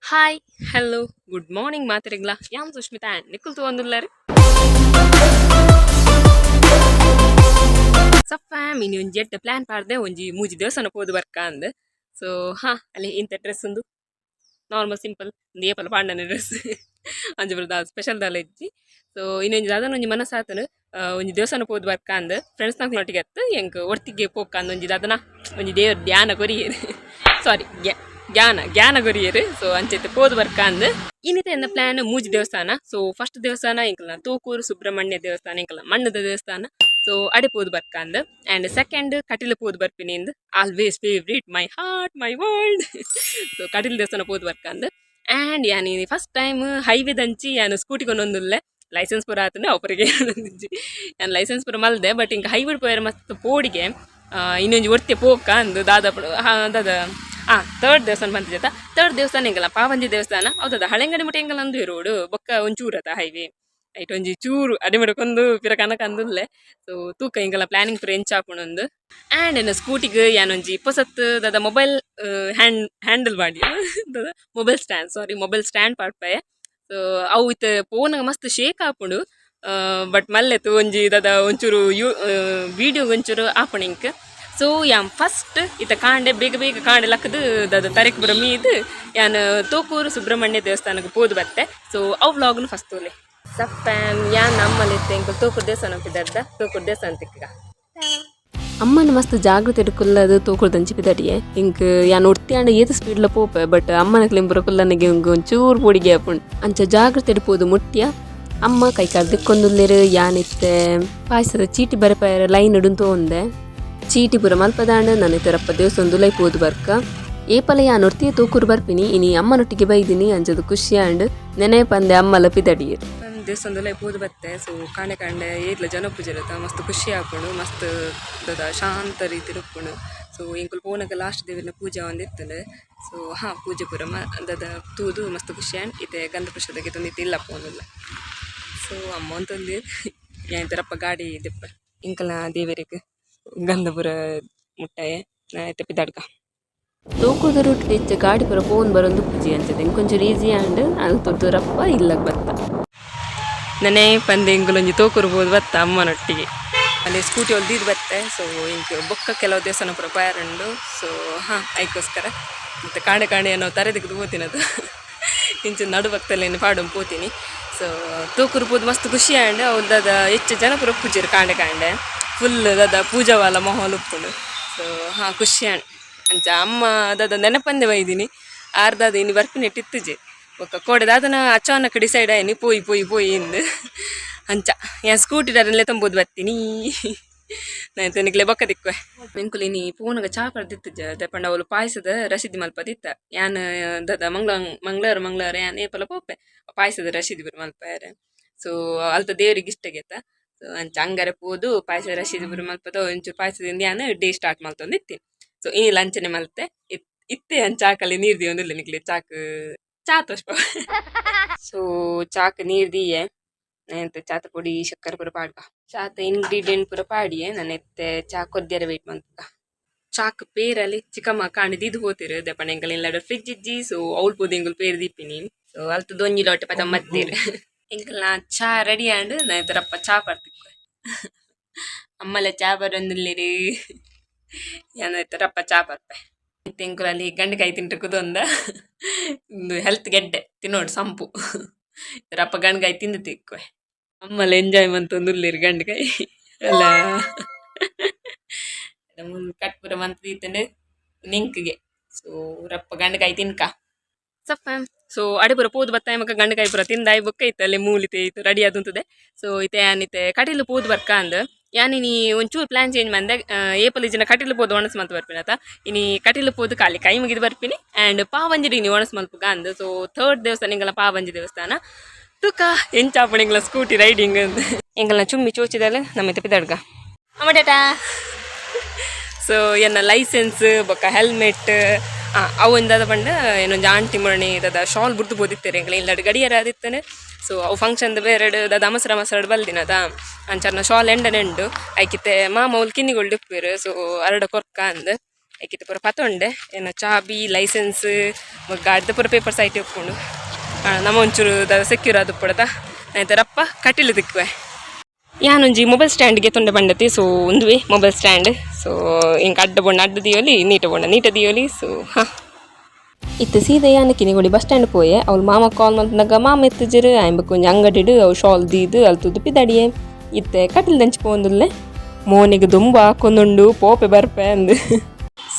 Hi hello good morning ಮಾತಾಡಿಗ್ಲಾ ಯಾಮ್ Sushmita and Nikhil ತಗೊಂಡಿಲ್ಲಾರಿ ಸಫ್ಫಾಮ್ ಇನಿ ಒಂಜಿ ಎಡ್ಡೆ ಪ್ಲಾನ್ ಪಾಡ್ದೆ ಒಂಜಿ ಮೂಜಿ ದೇವಸ್ಥಾನ ಪೋದು ಬರ್ಕ ಅಂದ್ ಸೊ ಹಾ ಅಲ್ಲಿ ಇಂಥ ಡ್ರೆಸ್ ಉಂದು ನಾರ್ಮಲ್ ಸಿಂಪಲ್ ಒಂದು ಏಪಲ ಪಾಂಡನ ಡ್ರೆಸ್ ಅಂಜ ಬರೋದು ಸ್ಪೆಷಲ್ ದಾಲ ಇಜ್ಜಿ ಸೊ ಇನ್ನೊಂಜಿ ದಾದನ ಒಂಜಿ ಮನಸ್ಸಾತನು ಒಂಜಿ ದೇವಸ್ಥಾನ ಪೋದು ಬರ್ಕ ಅಂದ್ ಫ್ರೆಂಡ್ಸ್ ನೊಟ್ಟಿಗೆ ಅತ್ತು ಎಂಕ್ ಒಟ್ಟಿಗೆ ಪೋಕ ಅಂದ್ ಒಂಜಿ ದಾದನ ಒಂಜಿ ದೇವ್ರ ಧ್ಯಾನ ಕೊರಿಯೇರು ಸಾರಿ ಜ್ಞಾನ ಕೊರಿಯರು ಸೊ ಅಂಚೆತ್ತೆ ಪೋದು ಬರ್ಕ ಅಂದ್ ಇನ್ನಿತ ಎಂದ ಪ್ಲಾನ್ ಮೂಜಿ ದೇವಸ್ಥಾನ ಸೊ ಫಸ್ಟ್ ದೇವಸ್ಥಾನ ಎಂಕಲ್ನ ತೂಕೂರು ಸುಬ್ರಹ್ಮಣ್ಯ ದೇವಸ್ಥಾನ ಎಂಕಲ್ನ ಮಣ್ಣದ ದೇವಸ್ಥಾನ ಸೊ ಅಡೆ ಪೋದು ಬರ್ಕ ಅಂದ್ ಆ್ಯಂಡ್ ಸೆಕೆಂಡ್ ಕಟೀಲು ಪೋದು ಬರ್ಪಿನಿ ಇಂದ್ always favourite my heart my world so Kateel ದೇವಸ್ಥಾನ ಪೋದು ಬರ್ಕ ಅಂದ್ ಆ್ಯಂಡ್ ಯಾನಿ ಫಸ್ಟ್ ಟೈಮ್ ಹೈವೇ ದಂಚಿ ಯಾನು ಸ್ಕೂಟಿ ಕೊನೊಂದುಲ್ಲೆ ಲೈಸೆನ್ಸ್ ಪೂರ ಆತಂಡೆ ಅವರಿಗೆ ನಾನು ಲೈಸೆನ್ಸ್ ಪೂರ ಮಲ್ದೆ ಬಟ್ ಇಂಕ ಹೈವೇ ಪೋಯರ್ ಮಸ್ತ್ ಪೋಡಿಗೆ ಇನ್ನೊಂಜಿ ಒರ್ತೆ ಪೋಕ ಅಂದ್ ದಾದಾಪುಡು ದಾದ ಥರ್ಡ್ ದೇವಸ್ಥಾನ ಬಂದಿದ್ದ ಥರ್ಡ್ ದೇವಸ್ಥಾನ ಎಂಗಲ್ಲ ಪಾವಂಜಿ ದೇವಸ್ಥಾನ ಹೌದದ ಹಳೆಂಗಡಿ ಮುಟ್ಟ ಎಂಗಲ್ಲ ಅಂದು ರೋಡ್ ಬೊಕ್ಕ ಒಂಚೂರು ಅದ ಹೈವೇ ಐಟ್ ಒಂಜಿ ಚೂರು ಅಡಿ ಮಡಕೊಂದು ಪಿರ ಕನಕ ಅಂದುಲ್ಲೆ ಸೊ ತೂಕ ಹಿಂಗೆಲ್ಲ ಪ್ಲಾನಿಂಗ್ ಪೂರ ಎಂಚಾಪುಣೊಂದು ಆ್ಯಂಡ್ ಏನು ಸ್ಕೂಟಿಗೆ ಯಾನೊಂಜಿ ಇಪ್ಪಸತ್ತು ದಾದ ಮೊಬೈಲ್ ಹ್ಯಾಂಡಲ್ ಮಾಡಿ ದಾದ ಮೊಬೈಲ್ ಸ್ಟ್ಯಾಂಡ್ ಪಾಡ್ಪಾಯೆ ಸೊ ಅವು ಇತ್ತು ಫೋನಾಗ ಮಸ್ತ್ ಶೇಕ್ ಆಪುಂಡು ಬಟ್ ಮಲ್ಲೆತ್ತು ಒಂಜಿ ದಾದ ಒಂಚೂರು ವಿಡಿಯೋ ಒಂಚೂರು ಆಪುಣಿಂಕ್ ಸೊ ಯಾನ್ ಫಸ್ಟ್ ಇತ್ತ ಕಾಂಡೆ ಬೇಗ ಕಾಂಡೆ ಲಕ್ಕದು ದಾದ ತರೆಕ್ ಬರೋ ಮೀದು ಯಾನ್ ತೋಕೂರು ಸುಬ್ರಹ್ಮಣ್ಯ ದೇವಸ್ಥಾನಕ್ಕೆ ಪೋದು ಬತ್ತೆ ಸೊ ಅವು ವ್ಲಾಗ್ನು ಫಸ್ಟ್ ತೋಲೆ ಸಪ್ಪ್ಯಾಮ್ ಯಾನ್ ನಮ್ಮಲ್ಲಿ ಎಂಕ್ ತೋಕೂರು ದೇವಸ್ಥಾನ ಹೋಗಿದ್ದ ತೋಕೂರು ದೇವಸ್ಥಾನ ತಿಕ್ಕ ಅಮ್ಮನ ಮಸ್ತ್ ಜಾಗ್ರತೆ ಇಡ್ಕುಲ್ಲದು ತೋಕೂರು ದಂಚಿ ಪಿದಡಿಯೆ ಇಂಕ್ ಯಾನ್ ಉಡ್ತಿಯಾಂಡ ಏತು ಸ್ಪೀಡ್ಲ ಪೋಪೆ ಬಟ್ ಅಮ್ಮನ ಕ್ಲಿಂಬರ ಕುಲ್ಲನಿಗೆ ಒಂಚೂರು ಪೊಡಿಗೆ ಆಪುಂಡು ಅಂಚ ಜಾಗ್ರತೆ ಇಡ್ಬೋದು ಮುಟ್ಟ್ಯ ಅಮ್ಮ ಕೈ ಕಾಲು ದಿಕ್ಕೊಂದುಲ್ಲೇರು ಯಾನಿತ್ತೆ ಪಾಯಸದ ಚೀಟಿ ಬರಪಾಯರ ಲೈನ್ ಇಡುಂತ ಒಂದೆ ಚೀಟಿ ಪುರ ಮಲ್ಪದಾಂಡ ನಾನು ಇತರಪ್ಪ ದೇವಸ್ಥಾನ ಲೈ ಪೋದು ಬರ್ಕ ಏಪಲ ಯಾ ನೊರ್ತಿಯ ತೂಕೂರು ಬರ್ಪಿನಿ ಇನಿ ಅಮ್ಮನೊಟ್ಟಿಗೆ ಬೈದಿನಿ ಅಂಜದು ಖುಷಿ ಆಂಡ್ ನೆನೆ ಪಂದೆ ಅಮ್ಮಲ ಪಿದಡಿಯರು ದೇವಸ್ಥಾನ ಲೈ ಪೋದು ಬತ್ತೆ ಸೊ ಕಾಂಡೆ ಏತ್ಲ ಜನ ಪೂಜೆ ಇರತ್ತ ಮಸ್ತ್ ಖುಷಿ ಆಪುಂಡು ಮಸ್ತ್ ದದ ಶಾಂತ ರೀತಿ ಇರುಪ್ಪುಂಡು ಸೊ ಇಂಕುಲು ಪೋನಗ ಲಾಸ್ಟ್ ದೇವಿನ ಪೂಜೆ ಒಂದಿತ್ತಂಡು ಸೊ ಪೂಜೆ ಪುರ ದದ ತೂದು ಮಸ್ತ್ ಖುಷಿ ಆಂಡ್ ಇತ್ತೆ ಗಂಧ ಪ್ರಸಾದಕ್ಕೆ ತಂದಿತ್ತು ಇಲ್ಲ ಪೋನಲ್ಲ ಸೊ ಅಮ್ಮ ಅಂತಂದು ಎಂತರಪ್ಪ ಗಾಡಿ ದಿಪ್ಪ ಇಂಕಲ ದೇವರಿಗೆ ಗಂಧಪುರ ಮುಟ್ಟಾಯೆ ತೆಪ್ಪಿದಾಡ್ಕ ತೂಕುದ ರೂಟ್ ಇಚ್ಚ ಗಾಡಿ ಪುರ ಫೋನ್ ಬರೋದು ಪೂಜೆ ಅಂಚದೆ ಇಂಕೊಂಚೂರು ಈಸಿ ಆ್ಯಂಡ್ ಅದು ತೊತ್ತೂರಪ್ಪ ಇಲ್ಲಕ್ಕೆ ಬತ್ತ ನನೇ ಪಂದೆ ಇಂಕುಲೊಂಜಿ ತೋಕೂರು ಬೋದು ಬತ್ತ ಅಮ್ಮನೊಟ್ಟಿಗೆ ಅಲ್ಲಿ ಸ್ಕೂಟಿ ಹೊಲ್ದಿದ್ದು ಬತ್ತೆ ಸೊ ಇಂಕ ಬೊಕ್ಕ ಕೆಲವು ದೇವಸ್ಥಾನ ಪುರ ಪಾಯರಂಡು ಸೊ ಅದಕ್ಕೋಸ್ಕರ ಮತ್ತು ಕಾಂಡೆ ನಾವು ತರೆದಿದ್ದು ಪೋತಿನದು ಇಂಚು ನಡು ಭಕ್ತಲ್ಲೇನು ಪಾಡು ಪೋತೀನಿ ಸೊ ತೂಕೂರು ಪೋದು ಮಸ್ತ್ ಖುಷಿ ಆ್ಯಂಡ್ ಅವ್ರದ್ದು ಹೆಚ್ಚು ಜನ ಪುರ ಪೂಜಿರು ಕಾಂಡೆ ಫುಲ್ ದಾದ ಪೂಜಾವಾಲ ಮೊಹಲ್ ಉಪ್ಪುಂಡು ಸೊ ಖುಷಿ ಆಂಡ್ ಅಂಚ ಅಮ್ಮ ದಾದ ನೆನಪಂದೆ ಬೈದಿನಿ ಆರ್ದಾದ ಇನ್ನು ಬರ್ಪಿನ ಇಟ್ಟಿತ್ತುಜೆ ಒಕ್ಕ ಕೋಡೆ ದಾದನ ಅಚಾನಕ್ ಡಿಸೈಡ್ ಆಯ್ನಿ ಪೋಯಿ ಇಂದು ಅಂಚ ಯಾ ಸ್ಕೂಟಿ ದಾದನಲ್ಲೇ ತಂಬೋದು ಬರ್ತೀನಿ ನಾಯ್ತು ನಿಕ್ಲೆ ಬೊಕ್ಕ ದಿಕ್ಕುವೆ ನಿಂಕುಲು ಇನಿ ಪೂನಗ ಚಾ ಪಡ್ದಿತ್ತುಜ ದಪಂಡ ಅವಳು ಪಾಯಸದ ರಸೀದಿ ಮಲ್ಪದಿತ್ತ ಯಾನ್ ದಾದ ಮಂಗಳವಾರ ಯಾನ್ ಏಪಲ ಪೋಪೆ ಪಾಯಸದ ರಸೀದಿ ಬರು ಮಲ್ಪಾರೆ ಸೊ ಅಲ್ತ ದೇವ್ರಿಗೆ ಇಷ್ಟಗೆತ್ತ ಸೊ ಅಂಚ ಅಂಗರೆ ಪೋದು ಪಾಯಸ ರಸೀದಿ ಬರು ಮಲ್ಪದ ಒಂಚೂರು ಪಾಯಸದಿಂದ ಯಾನ್ ಡೇ ಸ್ಟಾರ್ಟ್ ಮಲ್ತೊಂದು ಇತ್ತಿ ಸೊ ಇನಿ ಲಂಚನೆ ಮಲ್ತೆ ಇತ್ತೆ ಅಂಚ ಚಾಕಲ್ಲಿ ನೀರು ದಿಯೊಂದಿಲ್ಲ ನಿಕ್ಲೆ ಚಾ ತೋಷ್ಪ ಸೊ ಚಾಕ್ ನೀರು ದಿಯೆ ಎಂತ ಚಾತ ಪೊಡಿ ಶಕ್ಕರೆ ಪೂರ ಪಾಡ್ಕ ಚಾತ ಇಂಗ್ರೀಡಿಯೆಂಟ್ ಪೂರ ಪಾಡಿಯೆ ನಾನು ಎತ್ತೆ ಚಾ ಕೊದ್ದಿಯರ ವೇಟ್ ಮಂತ ಚಾಕ್ ಪೇರಲ್ಲಿ ಚಿಕ್ಕಮ್ಮ ಕಾಣಿದ್ದು ಇದು ಹೋತಿರು ದಪ್ಪಣ ಎಂಕಲ್ ಇಲ್ಲಾಡ ಫ್ರಿಜ್ ಇಜ್ಜಿ ಸೊ ಅವಳು ಪೋದು ಎಂಕುಲು ಪೇರು ದಿಪ್ಪಿನಿ ಸೊ ಅಲ್ತು ದೊಂಜಿ ಲೋಟೆ ಪದ ಮತ್ತೀರು ಎಂಕಲ್ ನಾ ಚಾ ರೆಡಿ ಆಂಡ್ ನಾ ಇತರಪ್ಪ ಚಾ ಪಡ್ತಿಕ್ಕು ಅಮ್ಮಲ ಚಾ ಬರೊಂದುಲ್ಲೇರು ಯಾನ ಇತರಪ್ಪ ಚಾ ಪರ್ಪೆ ಎಂಕುಲಲ್ಲಿ ಗಂಡಕಾಯಿ ತಿಂಟುಕುದೊಂದ ಹೆಲ್ತ್ ಗೆಡ್ಡೆ ತಿನ್ನೋಡು ಸಂಪು ಇತರಪ್ಪ ಗಂಡಕಾಯಿ ತಿಂದು ತಿಕ್ಕುವೆ ಅಮ್ಮಲ ಎಂಜಾಯ್ಮೆಂಟ್ ಒಂದುಲ್ಲೇರು ಗಂಡಕಾಯಿ ಅಲ್ಲ ಕಟ್ಪುರ ಮಂತ್ తీతండే ನಿಂಕ್ಗೆ ಸೊ ರಪ್ಪ ಗಂಡಕಾಯಿ ತಿನ್ಕ ಸಫ್ಫಾಮ್ ಸೊ ಅಡೆಪುರ ಪೋದು ಬತ್ತಾಯ ಮಕ್ಕ ಗಂಡಕಾಯಿ ಪುರ ತಿಂದಾಯಿ ಬೊಕ್ಕ ಇತ್ತಲ್ಲಿ ಮೂಲಿತೆ ಇತ್ತು ರೆಡಿ ಆದಂತದೆ ಸೊ ಇತ್ತೆ ಯಾನಿತ್ತೆ ಕಟೀಲು ಪೋದು ಬರ್ಕ ಅಂದ್ ಯಾನಿನಿ ಒಂಚೂರು ಪ್ಲಾನ್ ಚೇಂಜ್ ಮಂದೆ ಏಪಲ್ ಇಜಿನ ಕಟೀಲು ಪೋದು ಒಣಸ್ ಮಲ್ತು ಬರ್ಪಿನತ ಇನಿ ಕಟೀಲು ಪೋದು ಖಾಲಿ ಕೈ ಮುಗಿದು ಬರ್ಪಿನಿ ಆ್ಯಂಡ್ ಪಾವಂಜಿ ನೀ ಒಣಸ್ ಮಲ್ಪುಗ ಅಂದ್ ಸೊ ಥರ್ಡ್ ದೇವಸ್ಥಾನ ಎಂಗಲ ಪಾವಂಜಿ ದೇವಸ್ಥಾನ ತುಕ ಎಂಚಾಪಣ ಎಂಗಲ ಸ್ಕೂಟಿ ರೈಡಿಂಗ್ ಎಂಗಲ್ನ ಚುಮ್ಮಿ ಚೋಚಿದಲ್ಲ ನಮ್ಮ ಪಿದಡ್ಗ ಅಮ್ಮ ಡೇಟಾ ಸೊ ಎನ್ನ ಲೈಸೆನ್ಸ್ ಬೊಕ್ಕ ಹೆಲ್ಮೆಟ್ ಅವಂದಾದ ಪಂಡ ಏನೊಂದು ಆಂಟಿ ಮೊರಣಿ ದಾದ ಶಾಲ್ ಬುರ್ದು ಬೋದಿತ್ತೇರೆ ಎಂಗ್ಲ ಇಲ್ಲಾಡು ಗಡಿಯಾರ ಆದಿತ್ತಾನೆ ಸೊ ಅವು ಫಂಕ್ಷನ್ದು ಬೇರೆಡು ದಾದ ಮಸರಡು ಬಲ್ದಿನದ ಅಂಚರ್ನ ಶಾಲ್ ಎಂಡನೆಂಡು ಐಕಿತ್ತೆ ಮಾಮ ಅವ್ಲು ಕಿನ್ನಿಗಳು ಡಿಪ್ಪೇರು ಸೊ ಅರಡ ಕೊರ್ಕ ಅಂದ್ ಏಕಿತ ಪೂರ ಪತೊಂಡೆ ಏನ ಚಾಬಿ ಲೈಸೆನ್ಸ್ ಗಾಡಿದ ಪೂರ ಪೇಪರ್ಸ್ ಐಟಿ ಒಪ್ಕೊಂಡು ನಮ್ಮ ಒಂಚೂರು ಸೆಕ್ಯೂರ್ ಅದು ಪಡದ ಆಯ್ತಾರಪ್ಪ ಕಟ್ಟಿಲು ದಿಕ್ಕುವೆ ಯಾನೊಂಜಿ ಮೊಬೈಲ್ ಸ್ಟ್ಯಾಂಡ್ಗೆ ತೊಂಡೆ ಬಂಡತಿ ಸೊ ಒಂದುವೆ ಮೊಬೈಲ್ ಸ್ಟ್ಯಾಂಡ್ ಸೊ ಇಂಕ ಅಡ್ಡ ಬೊಂಡ ಅಡ್ಡ ದಿಯೋಲಿ ನೀಟ ಬೊಂಡ ನೀಟ ದಿಯೋಲಿ ಸೊ ಹಾಂ ಇತ್ತು ಸೀದಾ ಯಾನಕ್ಕೆ ನಿಗೊಡಿ ಬಸ್ ಸ್ಟ್ಯಾಂಡ್ ಪೋಯೆ ಅವ್ಳು ಮಾಮ ಕಾಲ್ ಮಾಡ್ದಾಗ ಮಾಮ ಎತ್ತಿಜಿರು ಆಯ್ಬೇಕು ಕೊಂಚ ಅಂಗಡಿಡು ಅವು ಶಾಲ್ ದೀದು ಅಲ್ತುದು ಪಿದಡಿಯೇ ಇತ್ತೆ ಕಟ್ಟಿಲ್ ದಂಚಿ ಪೋಂದುಲ್ಲೆ ಮೋನಿಗೆ ದುಂಬ ಹಾಕೊಂದುಂಡು ಪೋಪೆ ಬರ್ಪೆ ಅಂದು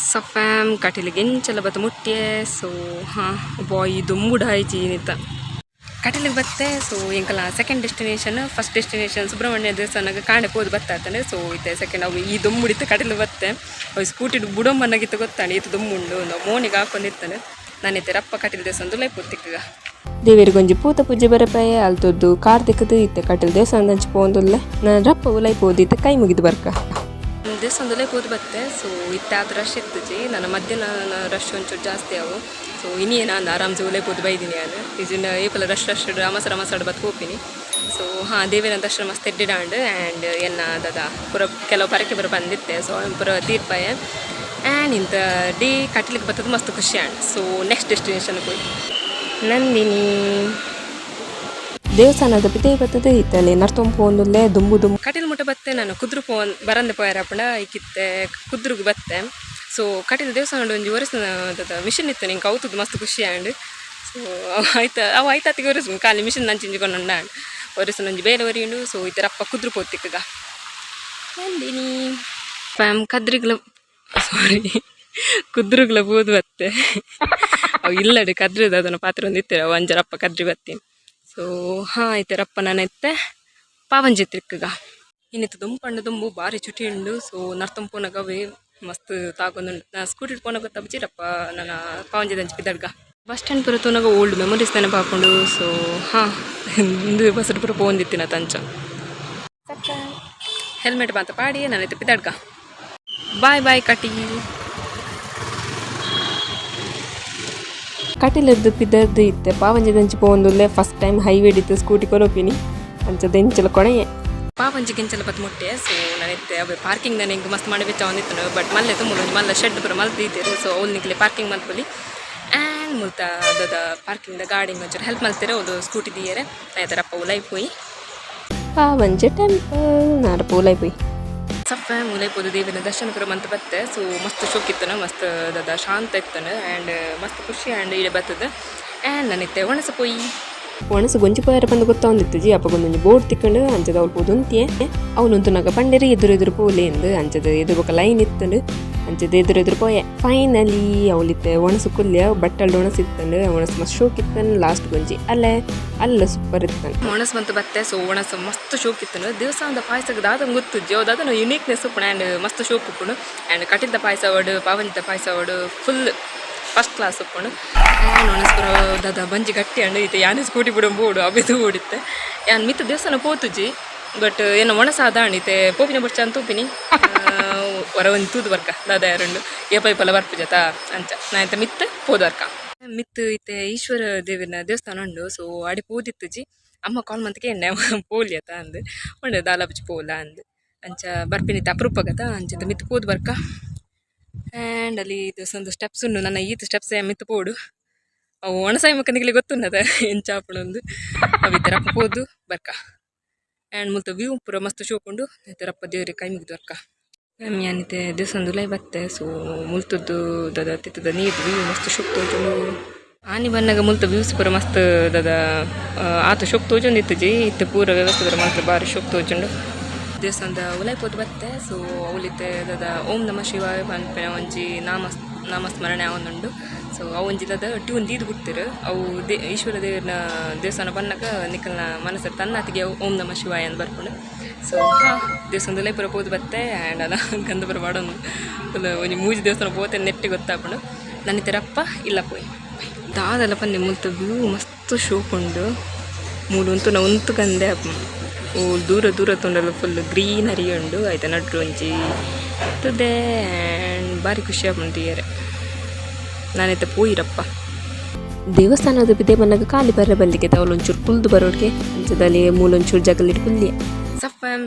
ಸಫ್ಯಾಮ್ ಕಟಿಲಿಗೆ ಎಂಚೆಲ್ಲ ಬತ್ತ ಮುಟ್ಟಿಯೇ ಸೊ ಹಾಂ ಬಾಯ್ ದುಂಬುಡ ಆಯ್ಚಿ ನಿತ್ತ ಕಟಲಿಗೆ ಬತ್ತೆ ಸೊ ಎಂಕಲ second destination first destination Subrahmanya ದೇವಸ್ಥಾನಕ್ಕೆ ಕಾಣೆ ಹೋದು ಬರ್ತಾನೆ ಸೊ ಇತ್ತೆ ಸೆಕೆಂಡ್ ಅವು ಈ ದುಂಬುಡಿತ್ತು ಕಟಲಿಗೆ ಬತ್ತೆ ಅವು ಸ್ಕೂಟಿ ಬುಡಂಬನ್ನಾಗಿತ್ತು ಗೊತ್ತಾನೆ ಇತ್ತು ದುಂಬುಂಡು ನಾವು ಮೋನಿಗೆ ಹಾಕೊಂಡಿರ್ತಾನೆ ನಾನಿತ್ತೆ ರಪ್ಪ ಕಟಿಲ್ ದೇವಸ್ಥಾನದ ಲೈಪೊತ್ತಿಕ್ಕ ದೇವರಿಗೊಂಜಿ ಪೂತ ಪೂಜೆ ಬರಪಾಯ ಅಲ್ತದ್ದು ಕಾರ್ತಿಕದು ಇತ್ತೆ ಕಟಲ್ ದೇವಸ್ಥಾನದ ಹಂಚಿ ಪೋಂದುಲ್ಲೆ ನಾನು ರಪ್ಪ ಲೈಪೋದು ಇತ್ತೆ ಕೈ ಮುಗಿದು ಬರ್ಕ ದೇವಸ್ಥಾನದಲ್ಲೇ ಹೋದ್ ಬತ್ತೆ ಸೊ ಇತ್ತಾದ ರಶ್ ಇತ್ತು ನನ್ನ ಮಧ್ಯಾಹ್ನ ರಶ್ ಒಂಚೂರು ಜಾಸ್ತಿ ಅವು ಸೊ ಇನ್ನೇನು ನಾನು ಆರಾಮ್ಸೆ ಒಲೆ ಹೋದ್ ಬೈದಿನಿ ನಾನು ಇದನ್ನ ಏಪಲ ರಶ್ ರಮಸಾಡ್ ಬತ್ತು ಹೋಗ್ತೀನಿ ಸೊ ಹಾಂ ದೇವಿನ ದರ್ಶನ ಮಸ್ತ್ ಎಡ್ಡಿಡಾಂಡು ಆ್ಯಂಡ್ ಎನ್ನ ದದ ಪೂರ ಕೆಲವು ಪರಕ್ಕೆ ಬರ ಬಂದಿತ್ತೆ ಸೊ ಪೂರ ತೀರ್ಪಾಯ ಆ್ಯಂಡ್ ಇಂಥ ಡೇ ಕಟ್ಲಿಕ್ಕೆ ಬರ್ತದೆ ಮಸ್ತ್ ಖುಷಿ ಆಂಡ್ ಸೊ ನೆಕ್ಸ್ಟ್ ಡೆಸ್ಟಿನೇಷನ್ಗೆ ಹೋಗಿ ನಂದಿನಿ ದೇವಸ್ಥಾನದ ಪಿತೆ ಬರ್ತದೆ ಇತ್ತಲ್ಲಿ ನರ್ತೊಂಪು ಒಂದುಲ್ಲೆ ದುಂಬು ಕಟಿಲ್ ಮುಟ್ಟ ಬತ್ತೆ ನಾನು ಕುದ್ರು ಫೋನ್ ಬರಂದೆ ಪೋಯಾರಪ್ಪಣ ಈಕಿತ್ತೆ ಕುದ್ರಿಗೆ ಬತ್ತೆ ಸೊ ಕಟಿಲ್ ದೇವಸ್ಥಾನ ಒಂಜಿ ಒರೆಸಿದ ಮಿಷಿನ್ ಇತ್ತು ನಿಂಗೆ ಕೌತದ್ದು ಮಸ್ತ್ ಖುಷಿ ಆಂಡ್ ಸೊ ಅವು ಆಯ್ತಾತಿಗೆ ಒರೆಸು ಖಾಲಿ ಮಿಷಿನ್ ನಂಚಿಂಜಿಕೊಂಡು ಆಂಡ್ ಒರೆಸು ಒಂಜಿ ಬೇರೆ ಒರಿಯುಂಡು ಸೊ ಈ ಥರ ಅಪ್ಪ ಕುದ್ರು ಪೋತಿಕ್ಕಗ ನಂದಿನಿ ಫ್ಯಾಮ್ ಕದ್ರಿಗ್ಲ ಸಾರಿ ಕುದ್ರುಗ್ಲ ಬೋದು ಬತ್ತೆ ಅವು ಇಲ್ಲಡೆ ಕದ್ರಿದ ಅದನ್ನು ಪಾತ್ರ ಒಂದು ಇತ್ತೇವೆ ಅವು ಅಂಜರಪ್ಪ ಕದ್ರಿ ಬತ್ತೀನಿ ಸೊ ಹಾಂ ಆಯ್ತಾರಪ್ಪ ನಾನು ಎತ್ತೆ ಪಾವಂಜಿ ತಿಕ್ಕಗ ಇನ್ನಿತ್ತು ದುಂಪಂಡು ದುಂಬು ಭಾರಿ ಚುಟಿ ಉಂಡು ಸೊ ನರ್ತಂಪೋನಗವೇ ಮಸ್ತ್ ತಾಗೊಂದುಂಡು ನಾ ಸ್ಕೂಟಿ ಪೋನ ಗೊತ್ತಾ ಬಚ್ಚಿರಪ್ಪ ನನ್ನ ಪಾವಂಜಿ ದಂಚಿ ಬಿದ್ದಡ್ಗ ಬಸ್ ಸ್ಟ್ಯಾಂಡ್ ಪುರ ತೋನಾಗ ಓಲ್ಡ್ ಮೆಮೊರೀಸ್ ನೆನಪು ಹಾಕೊಂಡು ಸೊ ಹಾಂ ಇಂದು ಬಸ್ ಪುರ ಪೋಂದಿತ್ತಿನ ತಂಚ ಹೆಲ್ಮೆಟ್ ಮಾತ ಪಾಡಿ ನಾನೈತೆ ಬಿದ್ದಡ್ಗ ಬಾಯ್ ಬಾಯ್ ಕಟಿ ಕಟಿಲದ್ದು ಪಿದ್ದದ್ದು ಇತ್ತೆ ಪಾವಂಜಿ ದಂಚಿ ಪೋಂದುಲ್ಲೆ ಫಸ್ಟ್ ಟೈಮ್ ಹೈವೇ ಇತ್ತು ಸ್ಕೂಟಿ ಕೊರೋಪಿನಿ ಅಂಚದ ಎಂಚಲ ಕೊನೆಯೇ ಪಾವಂಜಿ ಗೆಂಚಲ ಬತ್ ಮುಟ್ಟೆ ಸೊ ನಾನಿತ್ತೆ ಅವು ಪಾರ್ಕಿಂಗ್ ನಾನು ಹಿಂಗೆ ಮಸ್ತ್ ಮಾಡಿ ಬೆಚ್ಚ ಒಂದಿತ್ತು ಬಟ್ ಮಲ್ಲೆ ತುಂಬ ಮಲ್ಲ ಶೆಡ್ ಪುರ ಮಲ್ತು ಇದ್ದೀರಿ ಸೊ ಅವ್ಲು ನಿಕ್ಲಿ ಪಾರ್ಕಿಂಗ್ ಮಲ್ಪಲಿ ಆ್ಯಂಡ್ ಮುಲ್ತ ಅದದ ಪಾರ್ಕಿಂಗ್ದ ಗಾಡಿ ಒಂಚೂರು ಹೆಲ್ಪ್ ಮಾಡ್ತೀರ ಅವ್ರು ಸ್ಕೂಟಿ ದಿಯರೆ ಆಯ್ತಾರಪ್ಪ ಉಲೈ ಪೋಯಿ ಪಾವಂಜಿ ಟೆಂಪಲ್ ನಾರಪ್ಪ ಉಲೈ ಪೋಯಿ ಸಫ ಮುಲೈಪೋದು ದೇವಿನ ದರ್ಶನ ಪುರ ಮಂತ್ ಬತ್ತೆ ಸೊ ಮಸ್ತ್ ಶೋಕ್ ಇತ್ತನ ಮಸ್ತ್ ದದ ಶಾಂತ ಇತ್ತನ ಆ್ಯಂಡ್ ಮಸ್ತ್ ಖುಷಿ ಆ್ಯಂಡ್ ಇಡೆ ಬರ್ತದೆ ಆ್ಯಂಡ್ ನಾನಿತ್ತೆ ಒಣಸ ಪೋಯಿ ಒಣಸು ಗೊಂಜಿ ಪೋಯಾರ ಬಂದು ಗೊತ್ತಾಂದಿತ್ತು ಜಿ ಅಪ್ಪಗೊಂದೊಂದು ಬೋರ್ಡ್ ತಿಕ್ಕೊಂಡು ಅಂಚದ ಅವ್ಳು ಪೋದು ಅಂತಿಯೇ ಅವನಂತೂ ನಾಗ ಪಂಡೇರಿ ಎದುರು ಪೋಲೆ ಎಂದು ಅಂಚದ ಎದುರು ಲೈನ್ ಇತ್ತಂಡು ಅಂಚದ ಎದುರು ಪೋಯೆ ಫೈನಲಿ ಅವಳಿತ್ತೆ ಒಣಸು ಕುಲ್ಯ ಬಟ್ಟಲ್ಡು ಒಣಸಿತ್ತಂಡು ಒಣಸು ಮಸ್ತ್ ಶೋಕ್ ಇತ್ತನು ಲಾಸ್ಟ್ ಗೊಂಜಿ ಅಲ್ಲ ಸೂಪರ್ ಇತ್ತನು ಒಣಸು ಬಂತು ಬತ್ತೆ ಸೊ ಒಣಸು ಮಸ್ತ್ ಶೋಕ್ ಇತ್ತನು ದೇವಸ್ಥಾನದ ಪಾಯಸಕ್ಕೆ ದಾದ ಗೊತ್ತು ಅದನ್ನು ಯುನೀಕ್ನೆಸ್ ಉಪ್ಪುಣ ಆ್ಯಂಡ್ ಮಸ್ತ್ ಶೋಕ್ ಉಪ್ಪುಣು ಆ್ಯಂಡ್ ಕಟ್ಟಿದ್ದ ಪಾಯಸ ಅವಡು ಪಾವಂಜಿದ ಪಾಯಸ ಅವಡು ಫುಲ್ ಫಸ್ಟ್ ಕ್ಲಾಸ್ ಉಪ್ಪುಣು ಆ್ಯಂಡ್ ಒಣಸ್ಪುರ ದಾದ ಬಂಜಿ ಗಟ್ಟಿ ಅಂಡು ಇತ್ತೆ ಯಾನೇ ಸ್ಕೂಟಿ ಬಿಡೋ ಬೋಡು ಅಬಿದು ಓಡಿತ್ತೆ ಯಾನ್ ಮಿತ್ತ ದೇವಸ್ಥಾನ ಪೋತುಜಿ ಬಟ್ ಏನು ಒಣಸ ಅದಾಣಿತೆ ಪೋಪಿನ ಬುಡ್ಚ ಅಂತ ಉಪ್ಪಿನಿ ಹೊರ ಒಂದು ತೂದು ಬರ್ಕ ದಾದ ಯಾರುಂಡು ಪೈಪೆಲ್ಲ ಬರ್ಪುಜತ ಅಂಚ ನಾನಂತ ಮಿತ್ತ ಪೋದರ್ಕ ಮಿತ್ತು ಇತ್ತೆ ಈಶ್ವರ ದೇವಿನ ದೇವಸ್ಥಾನ ಉಂಡು ಸೊ ಅಡಿ ಪೋದಿತ್ತು ಜಿ ಅಮ್ಮ ಕಾಲ್ ಮಂತಕ್ಕೆ ಎಣ್ಣೆ ಪೋಲಿಯತ ಅಂದು ಉಂಡು ದಾಲಾಬುಜಿ ಪೋಲ ಅಂದು ಅಂಚ ಬರ್ಪಿನಿತ್ತ ಅಪರೂಪಗತ ಅಂಚದ ಮಿತ್ತು ಪೋದು ಬರ್ಕ ಆ್ಯಂಡ್ ಅಲ್ಲಿ ದೇವಸ್ಥಾನದ ಸ್ಟೆಪ್ಸ್ ಉಂಡು ನನ್ನ ಈತ ಸ್ಟೆಪ್ಸ್ ಮಿತ್ತು ಪೋಡು ಅವು ಒಣಸಾಯಿ ಮುಖನಿಗೆ ಗೊತ್ತುಂಡದ ಎಂಚಾಪಣೊಂದು ಅವು ಈ ಥರ ಪೋದು ಬರ್ಕ ಆ್ಯಂಡ್ ಮುಲ್ತ ವ್ಯೂ ಪೂರ ಮಸ್ತ್ ಶೋಕೊಂಡು ರಪ್ಪ ದೇವ್ರಿಗೆ ಕೈ ಮುಗಿದು ಅರ್ಕ ಯಾನಿತೆ ದೇವಸ್ಥಾನದ ಲೈ ಬತ್ತೆ ಸೊ ಮುಲ್ತದ್ದು ದದ ತಿತ್ತದ ನೀರು ವ್ಯೂ ಮಸ್ತ್ ಶೋಕ್ ತೋಜುಂಡು ಆನಿ ಬನ್ನಾಗ ಮುಲ್ತ ವ್ಯೂಸ್ ಪೂರ ಮಸ್ತ್ ದದ ಆತ ಶೋಕ್ ತೋಜೊಂದು ಇತ್ತು ಜಿ ಇತ್ತು ಪೂರ ವ್ಯವಸ್ಥೆ ಪೂರ ಮಸ್ತ್ ಭಾರಿ ಶೋಕ್ ತೋಜುಂಡು ದೇವಸ್ಥಾನದ ಉಲೈಪೋದು ಬತ್ತೆ ಸೊ ಅವಲಿತ್ತೆ ದದ ಓಂ ನಮ ಶಿವಾಯ ಪನ್ಪೆನ ಒಂಜಿ ನಾಮಸ್ಮರಣೆ ಅವನುಂಡು ಸೊ ಅವಂಜಿ ದದ ಟ್ಯೂನ್ ದೀದು ಬಿಡ್ತಿರು ಅವು ಈಶ್ವರ ದೇವರ ದೇವಸ್ಥಾನ ಬನ್ನಕ ನಿಕ್ಕಲ್ನ ಮನಸ್ಸು ತನ್ನತಿಗೆ ಓಂ ನಮ ಶಿವಾಯ ಅಂತ ಬರ್ಕೊಂಡು ಸೊ ಹಾಂ ದೇವಸ್ಥಾನದ ಉಲೈಪುರ ಪೋದು ಬತ್ತೆ ಆ್ಯಂಡ್ ಅಲ್ಲ ಗಂಧಪುರ ಮಾಡೋನು ಫುಲ್ ಒಂಜಿ ಮೂಜಿ ದೇವಸ್ಥಾನ ಪೋತೆ ನೆಟ್ಟಿ ಗೊತ್ತಾಪುಂಡು ನನ್ನ ತೆರಪ್ಪ ಇಲ್ಲ ಪೋಯ್ ದಾದೆಲ್ಲ ಪನ್ನೆ ಮುಲ್ತ ವ್ಯೂ ಮಸ್ತ್ ಶೋಕುಂಡು ಮೂಲಂತೂ ನಾ ಒಂತು ಗಂದೆ ಓ ದೂರ ತೊಂಡಲ್ಲ ಫುಲ್ ಗ್ರೀನರಿ ಉಂಡು ಆಯ್ತಾ ನಡ್ರು ಒಂಜಿ ತುದೆ ಆ್ಯಂಡ್ ಭಾರಿ ಖುಷಿ ಆಗ್ಬಿಟ್ಟಿದ್ದಾರೆ ನಾನೈತೆ ಪೋಯಿರಪ್ಪ ದೇವಸ್ಥಾನದ ಬಿದ್ದೆ ಬನ್ನಾಗ ಖಾಲಿ ಬರ ಬಲ್ಲಿಗೆ ಅವಳೊಂಚೂರು ಪುಲ್ದು ಬರೋಡ್ಗೆ ಅಂಚದಲ್ಲಿ ಮೂಲೊಂಚೂರು ಜಗಲಿಟ್ಟು ಪುಲ್ಯ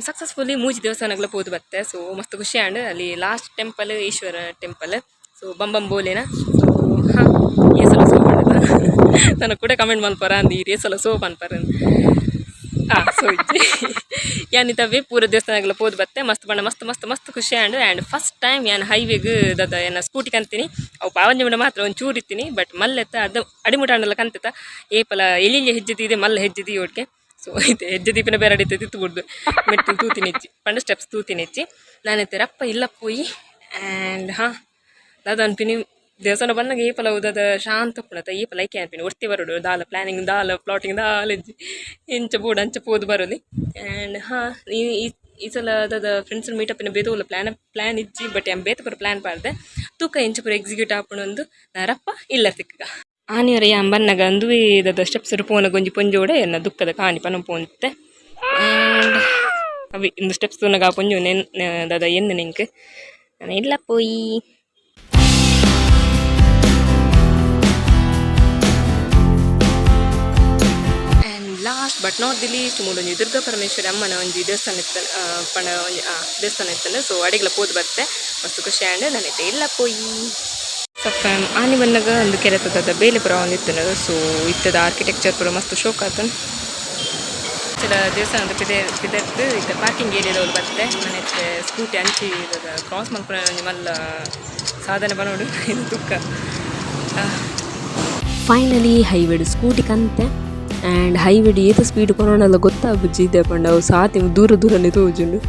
ಸಕ್ಸಸ್ಫುಲಿ ಮೂಜಿ ದೇವಸ್ಥಾನಗಳ ಪೋದು ಬತ್ತೆ ಸೊ ಮಸ್ತ್ ಖುಷಿ ಆಂಡ್ ಅಲ್ಲಿ last temple Eshwara temple so ಬಂಬಂ ಬೋಲೆನಾ ಸೊ ಹಾಂ ಏಸಲ ಸೋಪ್ ಅಂಡ ನನಗೆ ಕೂಡ ಕಮೆಂಟ್ ಮಲ್ಪರ ಅಂದು ಈ ರೇಸಲ ಸೋಪ್ ಅನ್ಪಾರ ಸೊ ಇಜ್ಜಿ ಯಾನಿತವೇ ಪೂರ ದೇವಸ್ಥಾನಗಳ ಪೋದು ಬತ್ತೆ ಮಸ್ತ್ ಬಣ್ಣ ಮಸ್ತ್ ಮಸ್ತ್ ಮಸ್ತ್ ಖುಷಿ ಆ್ಯಂಡ್ ಫಸ್ಟ್ ಟೈಮ್ ಯಾನು ಹೈವೇಗೆ ದದ ಏನ ಸ್ಕೂಟಿ ಕಂತೀನಿ ಅವು ಪಾವಂಜಿ ಬಿಡ ಮಾತ್ರ ಒಂದು ಚೂರು ಇತ್ತೀನಿ ಬಟ್ ಮಲ್ಲೆತ್ತ ಅದು ಅಡಿಮುಟಾಂಡಲ್ಲ ಕಂತೆತ್ತ ಏಪಲ ಎಲ್ಲಿ ಹೆಜ್ಜೆದಿದೆ ಮಲ್ಲ ಹೆಜ್ಜೆದಿ ಒಟ್ಟಿಗೆ ಸೊ ಇದು ಹೆಜ್ಜೆ ದೀಪಿನ ಬೇರೆ ಅಡಿತ ತಿತ್ತುಬಿಡ್ದು ಮೆಟ್ಟು ತೂತಿನ ಹೆಚ್ಚಿ ಪಂಡ ಸ್ಟೆಪ್ಸ್ ತೂತಿನ ಹೆಚ್ಚಿ ನಾನು ರಪ್ಪ ಇಲ್ಲ ಪೋಯಿ ಆ್ಯಂಡ್ ಹಾಂ ದಾದ ಅನ್ಪಿನಿ ದೇವಸ್ಥಾನ ಬಂದಾಗ ಏಪಲ ಉದದ ಶಾಂತ ಪುಣತ ಏಪಲ ಐಕೆ ಅನ್ಪಿನಿ ಒರ್ತಿ ಬರೋಡು ದಾಲ ಪ್ಲಾನಿಂಗ್ ದಾಲ ಪ್ಲಾಟಿಂಗ್ ದಾಲ ಹೆಜ್ಜಿ ಇಂಚ ಬೋರ್ಡ್ ಅಂಚ ಪೋದು ಬರೋಲಿ ಆ್ಯಂಡ್ ಹಾಂ ಈ ಸಲ ಅದ ಫ್ರೆಂಡ್ಸ್ ಮೀಟಪ್ಪಿನ ಬೇದೋಲ್ಲ ಪ್ಲ್ಯಾನ್ ಇಜ್ಜಿ ಬಟ್ ಏನು ಬೇತ ಪೂರ ಪ್ಲ್ಯಾನ್ ಪಾಡ್ದೆ ತೂಕ ಇಂಚ ಪೂರ ಎಕ್ಸಿಕ್ಯೂಟ್ ಆಪಣೊಂದು ರಪ್ಪ ಇಲ್ಲ ಸಿಕ್ಕ ಆನೆಯರ ಬನ್ನಗ ಅಂದುವೇ ಇದ ಸ್ಟೆಪ್ಸ್ ಪೋನ ಗೊಂಜಿ ಪೊಂಜೋಡೆ ಎನ್ನ ದುಃಖದ ಕಾಣಿ ಪನ ಪೋಂತೆ ಆ್ಯಂಡ್ ಅವಿ ಇಂದು ಸ್ಟೆಪ್ಸ್ ತೂನಗ ಪೊಂಜು ದದ ಎನ್ನು ನಿಂಕ್ ನಾನು ಇಲ್ಲ ಪೋಯಿ and last but not the least ಮೂಲೊಂಜಿ ದುರ್ಗಾ ಪರಮೇಶ್ವರಿ ಅಮ್ಮನ ಒಂಜಿ ದೇವಸ್ಥಾನ ಇತ್ತ ಪಂಡ ಒಂಜಿ ದೇವಸ್ಥಾನ ಇತ್ತಂದ್ರೆ ಸೊ ಅಡಿಗೆಲ್ಲ ಪೋದು ಬತ್ತೆ ಮಸ್ತ್ ಖುಷಿ ಆ್ಯಂಡ್ ನಾನೈತೆ ಇಲ್ಲ ಪೋಯಿ ಸಫ್ಯಾಮ್ ಆನೆ ಬಂದಾಗ ಒಂದು ಕೆರೆತದ ಬೇಲೆ ಪುರ ಒಂದಿತ್ತು ಸೊ ಇತ್ತದ ಆರ್ಕಿಟೆಕ್ಚರ್ ಪುರ ಮಸ್ತ್ ಶೋಕ್ ಆತನು ಚಿಲ ದೇವಸ್ಥಾನದ ಪಿದರ್ದು ಇತ್ತ ಪಾರ್ಕಿಂಗ್ ಏರಿಯಾದವ್ರು ಬರುತ್ತೆ ಮನೆ ಸ್ಕೂಟಿ ಹಂಚಿ ಕ್ರಾಸ್ ಮಲ್ಪುರ ಮಲ್ಲ ಸಾಧನೆ ಬನೋಡು ಇದು ದುಃಖ ಫೈನಲಿ ಹೈವೇಡ್ ಸ್ಕೂಟಿ ಕಂತೆ ಆ್ಯಂಡ್ ಹೈವೇಡ್ ಏತ ಸ್ಪೀಡ್ ಕೊರೋನಲ್ಲ ಗೊತ್ತಾಗ್ಬಿಜ್ಜಿ ಇದೆ ಪಂಡ ಸಾತಿ ದೂರ ದೂರನೇ ತೋಜುಂಡು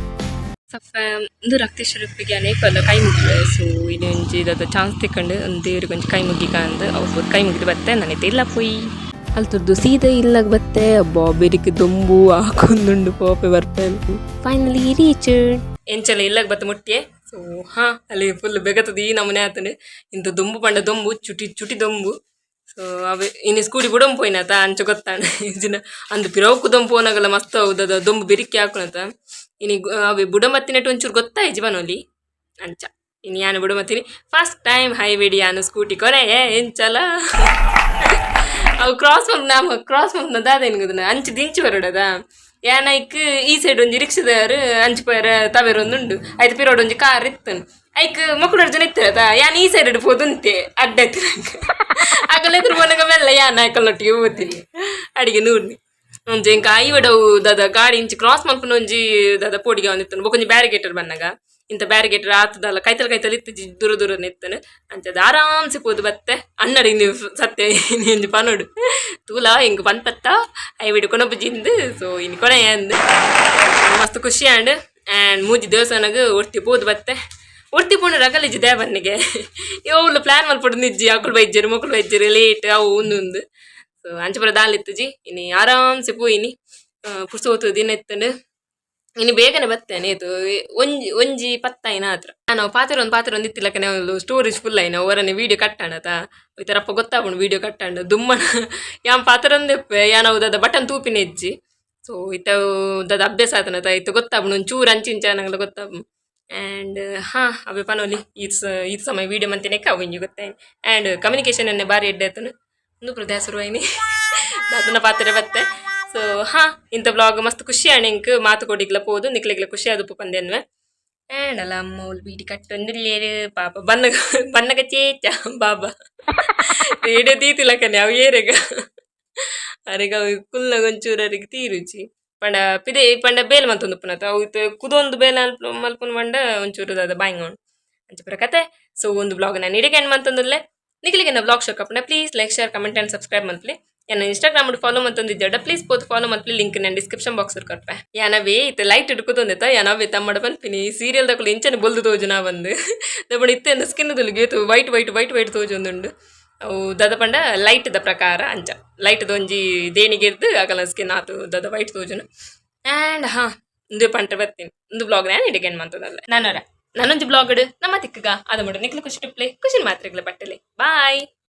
ಒಂದು ರಕ್ತೇಶ್ವರಪ್ಪಿಗೆ ಅನೇಕ ಕೈ ಮುಗಿವೆ ಸೊ ಇನ್ನೊಂದು ಇದಾದ ಚಾನ್ಸ್ ತಿಕ್ಕೊಂಡು ಒಂದು ದೇವ್ರಿಗೆ ಒಂದು ಕೈ ಮುಗಿಕ ಅಂದು ಅವ್ರು ಕೈ ಮುಗಿದು ಬತ್ತೆ ನನೈತೆ ಇಲ್ಲ ಪೋಯಿ ಅಲ್ತದ್ದು ಸೀದಾ ಇಲ್ಲಾಗ ಬತ್ತೆ ಅಬ್ಬಾ ಬೇರಿಕೆ ದೊಂಬು ಹಾಕೊಂದುಂಡು ಪೋಪೆ ಬರ್ಪೆ ಫೈನಲಿ ರೀಚ್ ಎಂಚೆಲ್ಲ ಇಲ್ಲಾಗ ಬತ್ತೆ ಮುಟ್ಟಿಯೇ ಸೊ ಹಾಂ ಅಲ್ಲಿ ಫುಲ್ ಬೆಗತದ ಈ ನಮ್ಮನೆ ಆತಂಡು ಇಂಥ ದೊಂಬು ಪಂಡ ದೊಂಬು ಚುಟಿ ದೊಂಬು ಸೊ ಅವೆ ಇನ್ನು ಸ್ಕೂಟಿ ಬುಡಂ ಪೋಯ್ನತ ಅಂಚ ಗೊತ್ತಾಣ ಇದನ್ನ ಅಂದು ಪಿರೋಕು ದೊಂಬು ಪೋನಾಗಲ್ಲ ಮಸ್ತ್ ಹೌದದ ದೊಂಬು ಬೆರಿಕೆ ಹಾಕೋಣತ ಇನಿ ಅವೆ ಬುಡಮತ್ತಿನಟ್ಟು ಒಂಚೂರು ಗೊತ್ತಾಯ್ಜಿ ಬನೋಲಿ ಅಂಚ ಇನ್ನು ಯಾನು ಬುಡಮತ್ತೀನಿ ಫಸ್ಟ್ ಟೈಮ್ ಹೈವೇಡಿ ಯಾನು ಸ್ಕೂಟಿ ಕೊರೆ ಎಂಚಲ ಅವು ಕ್ರಾಸ್ ಮಲ್ಪನ ದಾದ ಏನುಗದನ ಅಂಚು ದಿಂಚು ಬರೋಡದ ಯಾನೈಕ್ ಈ ಸೈಡ್ ಒಂಜಿ ರಿಕ್ಷಾದವರು ಅಂಚು ಪೇರ ತವೇರು ಒಂದುಂಡು ಆಯ್ತು ಪಿರೋಡ್ ಒಂಜಿ ಕಾರ್ ಇತ್ತನು ಐಕ್ ಮಕ್ಕಳು ಜನ ಇತ್ತಿರತ ಯಾನ್ ಈ ಸೈಡ್ ಪೋದುಂತೆ ಅಡ್ಡ ಎತ್ತಿರಂಗ ಆಗಲ್ಲ ಎದುರು ಮನಗ ಮೆಲ್ಲ ಯಾನ್ ಆಯ್ಕಲ್ಲೊಟ್ಟಿಗೆ ಓದ್ತೀನಿ ಅಡಿಗೆ ನೂರ್ನಿ ಒಂಜಿ ಇಂಕ ಐವಡವು ದಾದ ಗಾಡಿ ಇಂಚಿ ಕ್ರಾಸ್ ಮಲ್ಪನ ಒಂಜಿ ದಾದ ಪೋಡಿಗೆ ಒಂದಿತ್ತನು ಬೊಕೊಂಜಿ ಬ್ಯಾರಿಗೇಟರ್ ಬನ್ನಗ ಇಂಥ ಬ್ಯಾರಿಗೇಟರ್ ಆತದಲ್ಲ ಕೈತಲ್ ಇತ್ತು ದೂರ ನಿತ್ತನು ಅಂಚದ ಆರಾಮ್ಸೆ ಪೋದು ಬತ್ತೆ ಅಣ್ಣಡಿ ನೀವು ಸತ್ಯ ಇಂಜಿ ಪನೋಡು ತೂಲ ಹಿಂಗೆ ಪನ್ಪತ್ತ ಐವಿಡು ಕೊನೊಬ್ಬಜಿಂದು ಸೊ ಇನ್ನು ಕೊನೆಯ ಅಂದು ಮಸ್ತ್ ಖುಷಿ ಆ್ಯಂಡ್ ಮೂಜಿ ದೇವಸ್ಥಾನಗ ಒರ್ತಿ ಪೋದು ಬತ್ತೆ ಒರ್ತಿ ಪೋಣ ರಗಲಿಜ್ಜಿ ದೇವನ್ನಿಗೆ ಇವಳು ಪ್ಲ್ಯಾನ್ ಮಲ್ಪಡು ನಿಜ್ಜಿ ಮಕ್ಕಳು ಬೈಜ್ಜರು ಲೇಟ್ ಅವು ಒಂದು ಸೊ ಅಂಚಪುರ ದಾಲಿತ್ತುಜಿ ಇನ್ನು ಆರಾಮ್ಸೆ ಪೋಯಿನಿ ಪುರ್ಸೋತು ದಿನ ಇತ್ತಂಡು ಇನ್ನು ಬೇಗನೆ ಬರ್ತೇನೆ ಇದು ಒಂಜಿ ಪತ್ತಾಯಿನ ಹತ್ರ ನಾನು ಪಾತ್ರ ಒಂದು ಇತ್ತಿಲ್ಲಕ ನಾವು ಸ್ಟೋರೇಜ್ ಫುಲ್ ಆಯ್ನ ಅವರನ್ನೇ ವೀಡಿಯೋ ಕಟ್ಟಾಣತ ಈ ಥರಪ್ಪ ಗೊತ್ತಾಗ್ಬಿಡು ವೀಡಿಯೋ ಕಟ್ಟಾಂಡು ದುಮ್ಮನ ಯಾನ್ ಪಾತ್ರ ಒಂದೆಪ್ಪೆ ಯಾನವುದಾದ ಬಟನ್ ತೂಪಿನ ಹೆಜ್ಜಿ ಸೊ ಇತ್ತದ ಅಭ್ಯಾಸ ಆತನತ ಇತ್ತು ಗೊತ್ತಾಗ್ಬಿಡು ಒಂದು ಚೂರು ಅಂಚಿಂಚಾನಂಗಲ ಗೊತ್ತಾಗ್ಬಿಡು ಆ್ಯಂಡ್ ಹಾಂ ಅವೇ ಪನೋಲಿ ಇದು ಸಮಯ ವೀಡಿಯೋ ಮಂತೇನೆ ಅವು ಹಿಂಗೆ ಗೊತ್ತಾಯ್ನಿ ಆ್ಯಂಡ್ ಕಮ್ಯುನಿಕೇಷನ್ ಅನ್ನೇ ಭಾರಿ ಎಡ್ಡೆ ಆತನು ಒಂದು ಪ್ರದೇಶರು ಆಯ್ನಿ ಅದನ್ನ ಪಾತ್ರೆ ಬತ್ತೆ ಸೊ ಹಾಂ ಇಂಥ ಬ್ಲಾಗ್ ಮಸ್ತ್ ಖುಷಿ ಇಂಕ್ ಮಾತು ಕೊಡಿಗ್ಲ ಪೋದು ನಿಕ್ಲಿಗ್ಲ ಖುಷಿ ಅದು ಪಂದೇನ್ವೆ ಆ್ಯಂಡ್ ಅಲ್ಲ ಅಮ್ಮ ಅವ್ಳು ಬೀಡಿ ಕಟ್ಟೊಂದಿಲ್ಲೇರು ಪಾಪ ಬನ್ನಗ ಚೇಚ ಬಾಬಾ ರೇಡಿಯೋ ತೀತಿಲ್ಲ ಕನ್ನೆ ಅವು ಏರೆಗ ಅರೆಗ ಕುಲ್ನಾಗ ಒಂಚೂರಿಗೆ ತೀರುಚಿ ಪಂಡ ಬೇಲ್ ಮಂತೊಂದು ಪುನತ ಅವು ಕುದೊಂದು ಬೇಲ ಮಲ್ಪುನ ಮಂಡ ಒಂಚೂರು ಅದ ಬಾಯಿಂಗ್ ಅಂಚಪುರ ಕತೆ ಸೊ ಒಂದು ಬ್ಲಾಗ್ ನಾನು ಇಡೀಗೆ ಎಂಡ್ ಮಂತೊಂದುಲ್ಲೆ ನಿಕ್ಲಿಗೆ ನಾ ಬ್ಲಾಗ್ ಶೋಕಪ್ಪನ please like share comment and subscribe ಮಂತ್ಲಿ ಯಾನ ಇನ್ಸ್ಟಾಗ್ರಾಮ್ ಫಾಲೋ ಮಂತೊಂದಿದ್ದ ಪ್ಲೀಸ್ ಪೋದು ಫಾಲೋ ಮಂತ್ಲಿ ಲಿಂಕ್ ನಾನು ಡಿಸ್ಕ್ರಿಪ್ಷನ್ ಬಾಕ್ಸ್ ಕೊಟ್ಟೆ ಯಾನವೇ ಇತ್ತು ಲೈಟ್ ಹಿಡ್ಕೋತೊಂದಿತ್ತ ಯಾನವೇ ತಮ್ಮಡ ಬಂದ್ಪಿನಿ ಸೀರಿಯಲ್ ತಗೊಳ್ಳಿ ಇಂಚನೆ ಬೊಲ್ದು ತೋಜು ನಾ ಬಂದು ದಬ್ಬಣ ಇತ್ತೆ ಸ್ಕಿನ್ ದುಲ್ಗೇತು ವೈಟ್ ತೋಜು ಒಂದುಂಡು ಅವು ದದ ಪಂಡ ಲೈಟ್ದ ಪ್ರಕಾರ ಅಂಚ ಲೈಟ್ದ ಒಂಜಿ ದೇಣಿಗೆರ್ದು ಆಗಲ್ಲ ಸ್ಕಿನ್ ಆತು ದದ ವೈಟ್ ತೋಜುನು ಆ್ಯಂಡ್ ಹಾಂ ಒಂದು ಪಂಟ ಬರ್ತೀನಿ ಒಂದು ಬ್ಲಾಗ್ ನಾನು ಇಡಿಗೆಂಡ್ ಮಂತದಲ್ಲ ನನ್ನೊಂಜಿ ಬ್ಲಾಗ್ ನಮ್ಮ ತಿಕ್ಕಗ ಅದ ಮಾಡು ನಿಕ್ಲು ಖುಷಿ ಟಿಪ್ಲೆ ಖುಷಿ ಮಾತ್ರೆಗ್ಲ ಬಟ್ಟಲೆ ಬಾಯ್.